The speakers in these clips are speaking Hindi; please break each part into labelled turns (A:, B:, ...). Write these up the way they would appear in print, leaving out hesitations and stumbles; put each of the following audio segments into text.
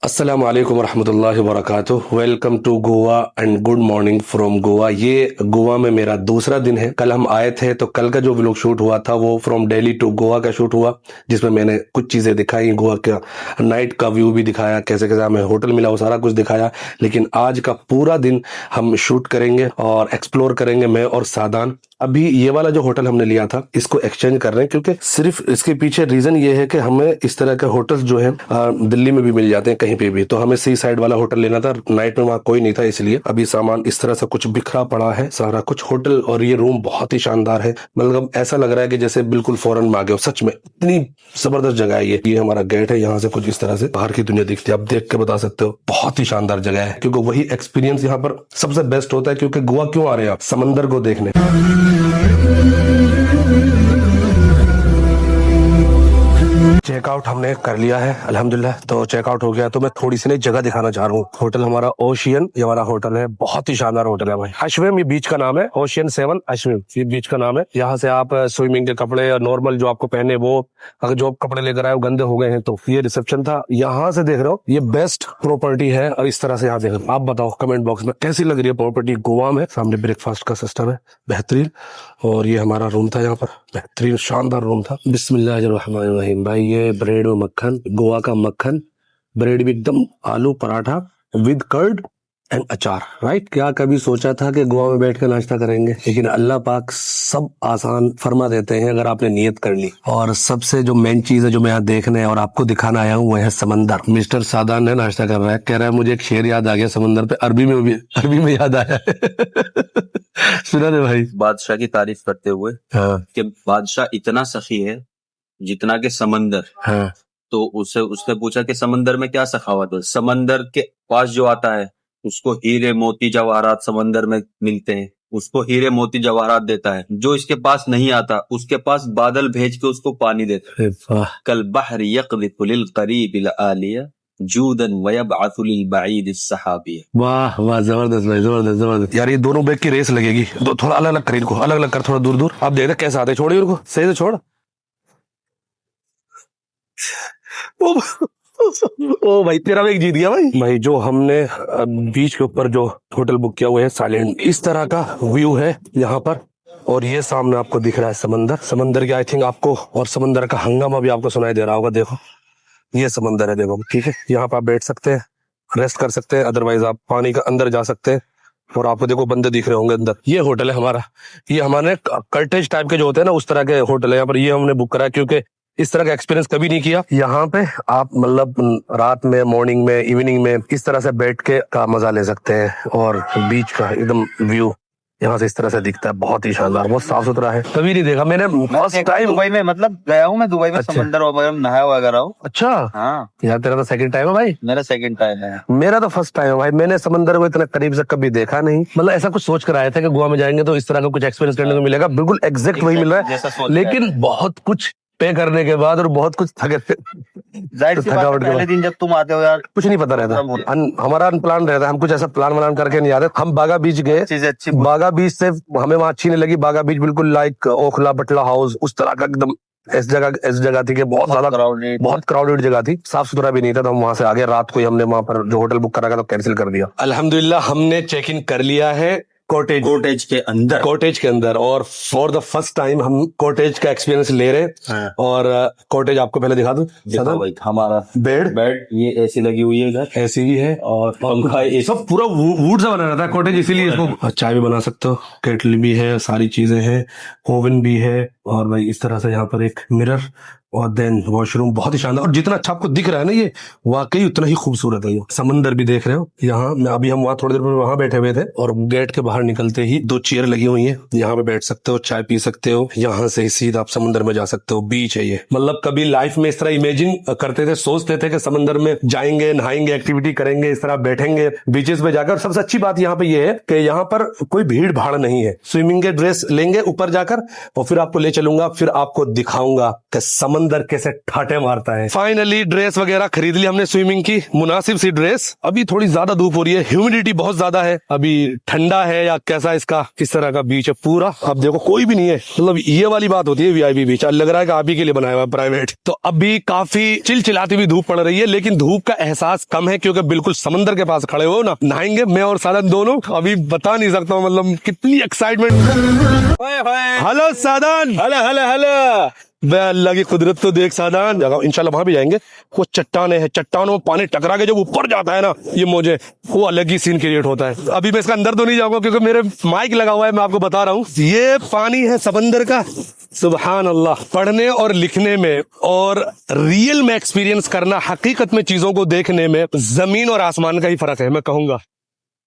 A: अस्सलाम वालेकुम रहमतुल्लाहि व बरकातुहू। Welcome to Goa and good morning from Goa. ये गोवा में मेरा दूसरा दिन है। कल हम आए थे तो कल का जो व्लॉग शूट हुआ था वो फ्रॉम दिल्ली टू गोवा का शूट हुआ, जिसमें मैंने कुछ चीज़ें दिखाई, गोवा का नाइट का व्यू भी दिखाया, कैसे कैसे हमें होटल मिला वो सारा कुछ दिखाया। लेकिन आज का पूरा दिन हम शूट करेंगे और एक्सप्लोर करेंगे, मैं और सादान। अभी ये वाला जो होटल हमने लिया था इसको एक्सचेंज कर रहे हैं, क्योंकि सिर्फ इसके पीछे रीजन ये है कि हमें इस तरह के होटल्स जो है दिल्ली में भी मिल जाते हैं कहीं पे भी, तो हमें सी साइड वाला होटल लेना था। नाइट में वहाँ कोई नहीं था, इसलिए अभी सामान इस तरह से कुछ बिखरा पड़ा है सारा कुछ। होटल और ये रूम बहुत ही शानदार है, मतलब ऐसा लग रहा है कि जैसे बिल्कुल फॉरेन में आ गए हो। सच में इतनी जबरदस्त जगह है ये हमारा गेट है, यहाँ से कुछ इस तरह से बाहर की दुनिया दिखती है। आप देख के बता सकते हो बहुत ही शानदार जगह है, क्योंकि वही एक्सपीरियंस यहाँ पर सबसे बेस्ट होता है। क्योंकि गोवा क्यों आ रहे हैं आप? समंदर को देखने। चेकआउट हमने कर लिया है अल्हम्दुलिल्लाह, तो चेकआउट हो गया। तो मैं थोड़ी सी नई जगह दिखाना चाह रहा हूँ। होटल हमारा ओशियन, ये हमारा होटल है, बहुत ही शानदार होटल है भाई। अश्विम ये बीच का नाम है, ओशियन 7 अश्विम ये बीच का नाम है। यहाँ से आप स्विमिंग के कपड़े और नॉर्मल जो आपको पहने वो, अगर जो आप कपड़े लेकर आए वो गंदे हो गए हैं तो ये रिसेप्शन था। यहाँ से देख रहे हो ये बेस्ट प्रॉपर्टी है, और इस तरह से यहाँ देख रहे हो। आप बताओ कमेंट बॉक्स में कैसी लग रही है प्रॉपर्टी गोवा में। सामने ब्रेकफास्ट का सिस्टम है बेहतरीन, और ये हमारा रूम था यहाँ पर, बेहतरीन शानदार रूम था। बिस्मिल्लाहिर्रहमानिर्रहीम। भाई ये ब्रेड और मक्खन, गोवा का मक्खन, ब्रेड भी एकदम आलू पराठा विद कर्ड एंड अचार। राइट, क्या कभी सोचा था कि गोवा में बैठ कर नाश्ता करेंगे? लेकिन अल्लाह पाक सब आसान फरमा देते हैं अगर आपने नियत कर ली। और सबसे जो मेन चीज है जो मैं यहाँ देखने और आपको दिखाना आया हूँ वो है समंदर। मिस्टर सादान है नाश्ता कर रहा है, कह रहा है मुझे एक शेर याद आ गया समंदर पे, अरबी में याद आया है। सुना दे भाई।
B: बादशाह की तारीफ करते हुए कि बादशाह इतना सखी है जितना के समंदर। तो उसने पूछा कि समंदर में क्या सखावत है? समंदर के पास जो आता है उसको हीरे मोती जवाहरात समंदर में मिलते हैं, उसको हीरे मोती जवाहरात देता है। जो इसके पास नहीं आता उसके पास बादल भेज के उसको पानी देता है। कल बहर यक़ज़िफ़ु लिल क़रीब इल आलिया जूदन वयबअथु लिल बईद अस्सहाबिया।
A: वाह वाह, जबरदस्त भाई, जबरदस्त यार। ये दोनों बैग की रेस लगेगी, थोड़ा अलग अलग कर इनको, अलग अलग कर, थोड़ा दूर दूर। आप देख रहे कैसे आते, छोड़िए उनको, सही से छोड़। ओ भाई तेरा बैग जीत गया भाई। जो हमने बीच के ऊपर जो होटल बुक किया हुआ है साइलेंट, इस तरह का व्यू है यहाँ पर। और ये सामने आपको दिख रहा है समंदर के आई थिंक आपको, और समंदर का हंगामा भी आपको सुनाई दे रहा होगा। देखो ये समंदर है, देखो ठीक है। यहाँ पर आप बैठ सकते हैं, रेस्ट कर सकते हैं, अदरवाइज आप पानी का अंदर जा सकते हैं। और आपको देखो बंदे दिख रहे होंगे अंदर। ये होटल है हमारा, ये हमारे कर्टेज टाइप के जो होते हैं ना उस तरह के होटल है यहाँ पर। ये हमने बुक करा है क्योंकि इस तरह का एक्सपीरियंस कभी नहीं किया। यहाँ पे आप मतलब रात में, मॉर्निंग में, इवनिंग में इस तरह से बैठ के का मजा ले सकते हैं। और बीच का एकदम व्यू यहाँ से इस तरह से दिखता है, बहुत ही शानदार, बहुत साफ सुथरा है। कभी नहीं देखा मैंने फर्स्ट टाइम
B: दुबई में, मतलब गया हूँ मैं दुबई में।
A: अच्छा।
B: समंदर वगैरह में नहाया वगैरह हूँ।
A: अच्छा
B: हाँ
A: यार, तेरा तो सेकंड टाइम है भाई।
B: मेरा सेकंड टाइम है।
A: मेरा तो फर्स्ट टाइम है भाई। मैंने समंदर को इतना करीब से कभी देखा नहीं। मतलब ऐसा कुछ सोच कर आया था कि गोवा में जाएंगे तो इस तरह का कुछ एक्सपीरियंस करने को मिलेगा, बिल्कुल एग्जैक्ट वही मिल रहा है। लेकिन बहुत कुछ पे करने के बाद और बहुत कुछ थकावट
B: पहले दिन जब तुम आते हो यार
A: कुछ नहीं पता रहता, हमारा अनप्लान रहता है। हम कुछ ऐसा प्लान वलान करके नहीं आते। हम बागा बीच गए,
B: चीजें अच्छी,
A: बागा बीच से हमें वहाँ अच्छी नहीं लगी। बागा बीच बिल्कुल लाइक ओखला बटला हाउस उस तरह का एकदम इस जगह थी कि बहुत ज्यादा बहुत क्राउडेड जगह थी, साफ सुथरा भी नहीं था। तो हम वहां से आगे, रात को ही हमने वहां पर जो होटल बुक करा था तो कैंसिल कर दिया। अल्हम्दुलिल्लाह हमने चेक इन कर लिया है कॉटेज के अंदर। और फॉर द फर्स्ट टाइम हम कॉटेज का एक्सपीरियंस ले रहे हैं। और कॉटेज आपको पहले दिखा दूं।
B: हमारा बेड ये एसी लगी हुई है, इधर
A: एसी भी है और
B: पंखा, ये
A: सब पूरा वुड से बना रहता है कॉटेज, इसीलिए इसको चाय भी बना सकते हो, केटल भी है, सारी चीजें हैं, ओवन भी है। और भाई इस तरह से यहाँ पर एक मिरर और देन वॉशरूम, बहुत ही शानदार। और जितना अच्छा आपको दिख रहा है ना ये वाकई उतना ही खूबसूरत है। ये समंदर भी देख रहे हो यहाँ। अभी हम वहाँ थोड़ी देर में वहां बैठे हुए थे, और गेट के बाहर निकलते ही 2 चेयर लगी हुई हैं, यहाँ पे बैठ सकते हो, चाय पी सकते हो। यहाँ से ही सीधा आप समंदर में जा सकते हो। बीच है ये, मतलब कभी लाइफ में इस तरह इमेजिन करते थे, सोचते थे कि समंदर में जाएंगे, नहाएंगे, एक्टिविटी करेंगे, इस तरह बैठेंगे बीचेस पे जाकर। सबसे अच्छी बात यहाँ पे ये है कि यहाँ पर कोई भीड़ भाड़ नहीं है। स्विमिंग के ड्रेस लेंगे ऊपर जाकर, और फिर आपको ले चलूंगा, फिर आपको दिखाऊंगा कि समंदर समंदर कैसे ठाटे मारता है। फाइनली ड्रेस वगैरह खरीद ली हमने स्विमिंग की, मुनासिब सी ड्रेस। अभी थोड़ी ज्यादा धूप हो रही है, ह्यूमिडिटी बहुत ज्यादा है, अभी ठंडा है या कैसा इसका किस तरह का बीच है पूरा। अब देखो कोई भी नहीं है, मतलब ये वाली बात होती है वीआईपी बीच, लग रहा है कि आप ही के लिए बनाया हुआ प्राइवेट। तो अभी काफी चिलचिलाती हुई धूप पड़ रही है, लेकिन धूप का एहसास कम है क्योंकि बिल्कुल समंदर के पास खड़े हो ना। नहाएंगे मैं और सादन दोनों, अभी बता नहीं सकता हूँ मतलब कितनी एक्साइटमेंट। हेलो सादन, हेलो हेलो हेलो। अल्लाह की कुदरत तो देख सादन, इंशाल्लाह वहां भी जाएंगे। वो चट्टाने हैं, चट्टानों में पानी टकरा के जब ऊपर जाता है ना ये मौजे, वो अलग ही सीन क्रिएट होता है। अभी मैं इसका अंदर तो नहीं जाऊंगा क्योंकि मेरे माइक लगा हुआ है, मैं आपको बता रहा हूँ। ये पानी है समंदर का, सुभान अल्लाह। पढ़ने और लिखने में और रियल में एक्सपीरियंस करना, हकीकत में चीजों को देखने में जमीन और आसमान का ही फर्क है। मैं कहूंगा,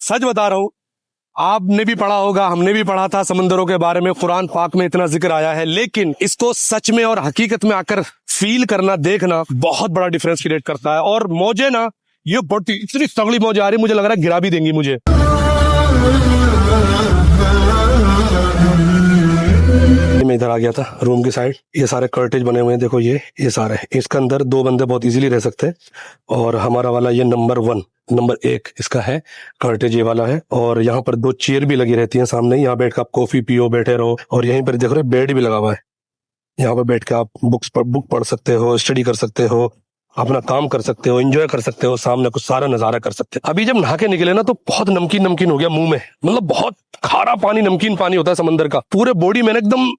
A: सच बता रहा हूँ। आपने भी पढ़ा होगा, हमने भी पढ़ा था समंदरों के बारे में, कुरान पाक में इतना जिक्र आया है, लेकिन इसको सच में और हकीकत में आकर फील करना, देखना बहुत बड़ा डिफरेंस क्रिएट करता है। और मौजे ना, ये बढ़ती इतनी तगड़ी मौजे आ रही, मुझे लग रहा है गिरा भी देंगी मुझे। मैं इधर आ गया था रूम की साइड, ये सारे कर्टेज बने हुए हैं, देखो ये सारे, इसके अंदर 2 बंदे बहुत इजीली रह सकते हैं। और हमारा वाला ये नंबर 1 इसका है कर्टेज, ये वाला है। और यहाँ पर 2 चेयर भी लगी रहती हैं सामने, यहाँ बैठ कर आप कॉफी पियो, बैठे रहो। और यहीं पर देख रहे बेड भी लगा हुआ है, यहाँ पर बैठ के आप बुक पढ़ सकते हो, स्टडी कर सकते हो, अपना काम कर सकते हो, एंजॉय कर सकते हो, सामने कुछ सारा नजारा कर सकते हो। अभी जब नहा के निकले ना तो बहुत नमकीन हो गया मुंह में, मतलब बहुत खारा पानी, नमकीन पानी होता है समंदर का। पूरे बॉडी में एकदम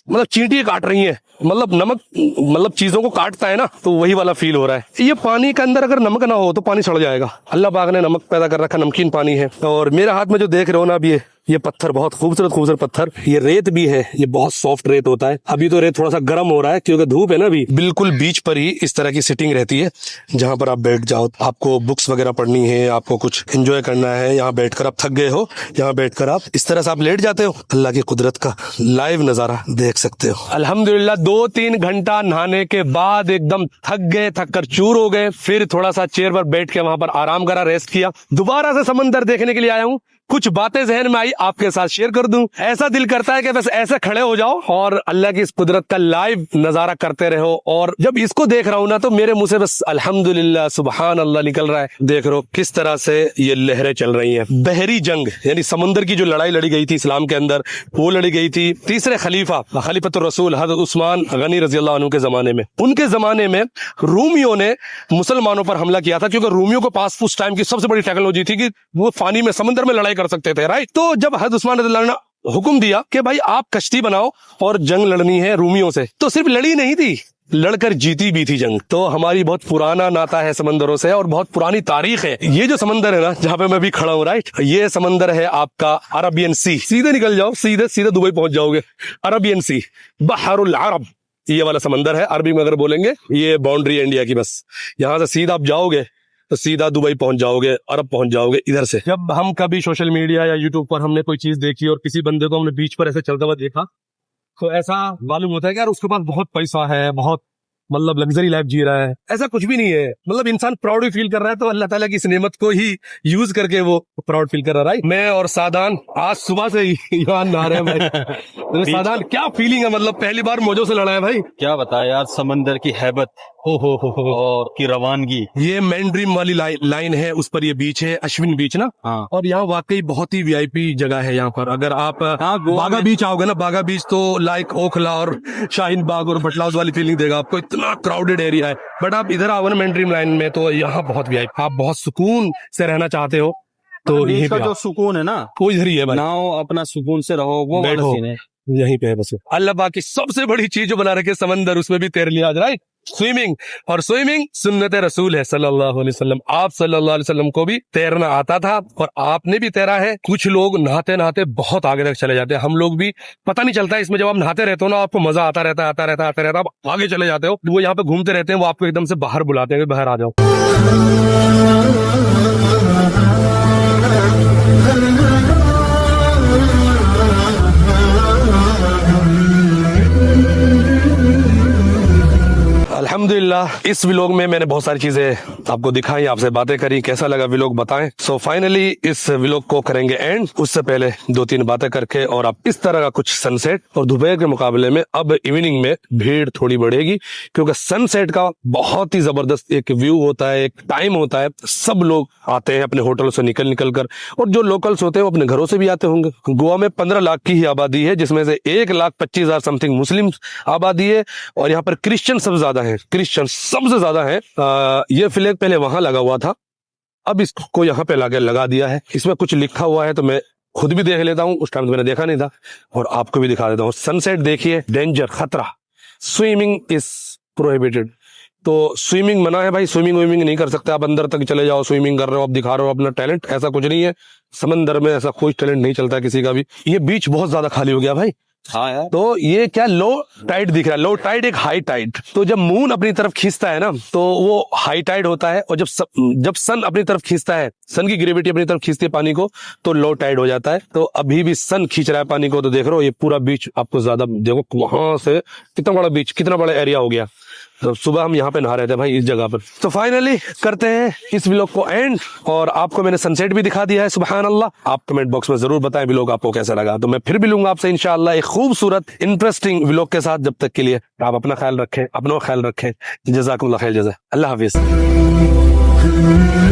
A: मतलब चींटियां काट रही हैं, मतलब नमक मतलब चीजों को काटता है ना, तो वही वाला फील हो रहा है। ये पानी के अंदर अगर नमक ना हो तो पानी सड़ जाएगा। अल्लाह पाक ने नमक पैदा कर रखा, नमकीन पानी है। और मेरे हाथ में जो देख रहे हो ना अभी ये पत्थर, बहुत खूबसूरत पत्थर, ये रेत भी है, ये बहुत सॉफ्ट रेत होता है। अभी तो रेत थोड़ा सा गर्म हो रहा है क्योंकि धूप है ना अभी। बिल्कुल बीच पर ही इस तरह की सिटिंग रहती है जहां पर आप बैठ जाओ, आपको बुक्स वगैरह पढ़नी है, आपको कुछ एंजॉय करना है, यहाँ बैठकर आप थक गए हो, यहाँ बैठकर आप इस तरह से आप लेट जाते हो, अल्लाह की कुदरत का लाइव नजारा देख सकते हो। अल्हम्दुलिल्लाह 2-3 घंटा नहाने के बाद एकदम थक गए, थक कर चूर हो गए। फिर थोड़ा सा चेयर पर बैठ के वहां पर आराम करा, रेस्ट किया। दोबारा से समंदर देखने के लिए आया हूँ, कुछ बातें जहन में आई आपके साथ शेयर कर दूं। ऐसा दिल करता है कि बस ऐसे खड़े हो जाओ और अल्लाह की इस कुदरत का लाइव नजारा करते रहो। और जब इसको देख रहा हूं ना तो मेरे मुंह से बस अल्हम्दुलिल्लाह सुभान अल्लाह निकल रहा है। देख रहे हो किस तरह से ये लहरें चल रही हैं। बहरी जंग यानी समंदर की जो लड़ाई लड़ी गई थी इस्लाम के अंदर, वो लड़ी गई थी तीसरे खलीफा खलीफतुर रसूल हज़रत उस्मान गनी रज़ी अल्लाह अन्हु के जमाने में। उनके जमाने में रूमियों ने मुसलमानों पर हमला किया था, क्योंकि रूमियों के पास उस टाइम की सबसे बड़ी टेक्नोलॉजी थी कि वो पानी में, समंदर में लड़ाई कर सकते थे, राइट। तो जब हज़रत उस्मान रज़ी अल्लाह अन्हु ने हुक्म दिया कि भाई आप कश्ती बनाओ और जंग लड़नी है रूमियों से, तो सिर्फ लड़ी नहीं थी, लड़कर जीती भी थी जंग। तो हमारी बहुत पुराना नाता है समंदरों से और बहुत पुरानी तारीख है। ये जो समंदर है ना जहाँ पे मैं भी खड़ा हूँ, राइट, ये समंदर है आपका अरबियन सी। सीधे निकल जाओ, सीधे दुबई पहुंच जाओगे। अरबियन सी, बहरुल अरब, ये वाला समंदर है। अरबी में अगर बोलेंगे ये बाउंड्री है इंडिया की। बस यहाँ से सीधा आप जाओगे तो सीधा दुबई पहुंच जाओगे, अरब पहुंच जाओगे इधर से। जब हम कभी सोशल मीडिया या यूट्यूब पर हमने कोई चीज देखी और किसी बंदे को हमने बीच पर ऐसे चलता हुआ देखा तो ऐसा मालूम होता है कि यार उसके पास बहुत पैसा है, बहुत मतलब लग्जरी लाइफ जी रहा है। ऐसा कुछ भी नहीं है। मतलब इंसान प्राउड भी फील कर रहा है तो अल्लाह ताला की इस नेमत को ही यूज करके वो प्राउड फील कर रहा है, राइट। मैं और सादान आज सुबह से यहाँ नहा रहे हैं भाई। तो सादान क्या फीलिंग है, मतलब पहली बार मौजों से लड़ा है भाई।
C: क्या बताया यार, समंदर की हैबत
A: हो
C: और की रवानगी।
A: ये मैन ड्रीम वाली लाइन है, उस पर ये बीच है, अश्विन बीच ना।
C: हाँ।
A: और यहाँ वाकई बहुत ही वीआईपी जगह है यहाँ पर। अगर आप बागा बीच आओगे ना, बागा बीच तो लाइक ओखला और शाहीन बाग और बटला वाली फीलिंग देगा आपको। इतना क्राउडेड एरिया है। बट आप इधर आओगे ना मैन ड्रीम लाइन में तो यहाँ बहुत वीआईपी, आप बहुत सुकून से रहना चाहते हो तो यहीं
C: का
A: पे
C: जो सुकून है ना
A: वो इधर ही है भाई।
C: नाओ अपना सुकून से रहो, वो वाला
A: बैठो,
C: सीन है
A: यहीं पे है बस। अल्लाह पाक की सबसे बड़ी चीज जो बना रखे समंदर, उसमें भी तैर लिया, राइट। स्विमिंग, और स्विमिंग सुन्नत रसूल है सल्लल्लाहु अलैहि वसल्लम। आप सल्लल्लाहु अलैहि वसल्लम को भी तैरना आता था और आपने भी तैरा है। कुछ लोग नहाते नहाते बहुत आगे तक चले जाते हैं, हम लोग भी पता नहीं चलता इसमें। जब आप नहाते रहते हो ना आपको मजा आता रहता है, आप आगे चले जाते हो। वो यहाँ पे घूमते रहते हैं, वो आपको एकदम से बाहर बुलाते हैं, बाहर आ जाओ। अल्हम्दुलिल्लाह इस व्लॉग में मैंने बहुत सारी चीजें आपको दिखाई, आपसे बातें करी, कैसा लगा व्लॉग बताएं। सो फाइनली इस व्लॉग को करेंगे एंड। उससे पहले 2-3 बातें करके और आप इस तरह का कुछ सनसेट, और दोपहर के मुकाबले में अब इवनिंग में भीड़ थोड़ी बढ़ेगी, क्योंकि सनसेट का बहुत ही जबरदस्त एक व्यू होता है, एक टाइम होता है। सब लोग आते हैं अपने होटल से निकल कर, और जो लोकल्स होते हैं वो अपने घरों से भी आते होंगे। गोवा में 15 लाख की ही आबादी है, जिसमें से 1,25,000 समथिंग मुस्लिम आबादी है, और यहाँ पर क्रिश्चियन सबसे ज्यादा है, क्रिश्चियन सबसे ज्यादा है। ये फ्लैग पहले वहां लगा हुआ था, अब इसको यहाँ पे लगा दिया है। इसमें कुछ लिखा हुआ है तो मैं खुद भी देख लेता हूँ, उस टाइम तो मैंने देखा नहीं था, और आपको भी दिखा देता हूँ। सनसेट देखिए, डेंजर, खतरा, स्विमिंग इज प्रोहिबिटेड। तो स्विमिंग मना है भाई, स्विमिंग नहीं कर सकते आप, अंदर तक चले जाओ, स्विमिंग कर रहे हो आप, दिखा रहे हो अपना टैलेंट, ऐसा कुछ नहीं है। समंदर में ऐसा कोई टैलेंट नहीं चलता किसी का भी। ये बीच बहुत ज्यादा खाली हो गया भाई।
C: हाँ यार,
A: तो ये क्या लो टाइड दिख रहा है, लो टाइड एक हाई टाइड। तो जब मून अपनी तरफ खींचता है ना तो वो हाई टाइड होता है, और जब सन अपनी तरफ खींचता है, सन की ग्रेविटी अपनी तरफ खींचती है पानी को, तो लो टाइड हो जाता है। तो अभी भी सन खींच रहा है पानी को, तो देख रहे हो ये पूरा बीच आपको ज्यादा देखो, वहां से कितना बड़ा बीच, कितना बड़ा एरिया हो गया। तो सुबह हम यहाँ पे नहा रहे थे भाई इस जगह पर। तो फाइनली करते हैं इस व्लॉग को एंड, और आपको मैंने सनसेट भी दिखा दिया है, सुभान अल्लाह। आप कमेंट बॉक्स में जरूर बताएं व्लॉग आपको कैसा लगा। तो मैं फिर भी लूंगा आपसे इंशाअल्लाह एक खूबसूरत इंटरेस्टिंग व्लॉग के साथ। जब तक के लिए आप अपना ख्याल रखें, अपना ख्याल रखें। जज़ाकुमुल्लाह खैर जज़ा। अल्लाह हाफिज।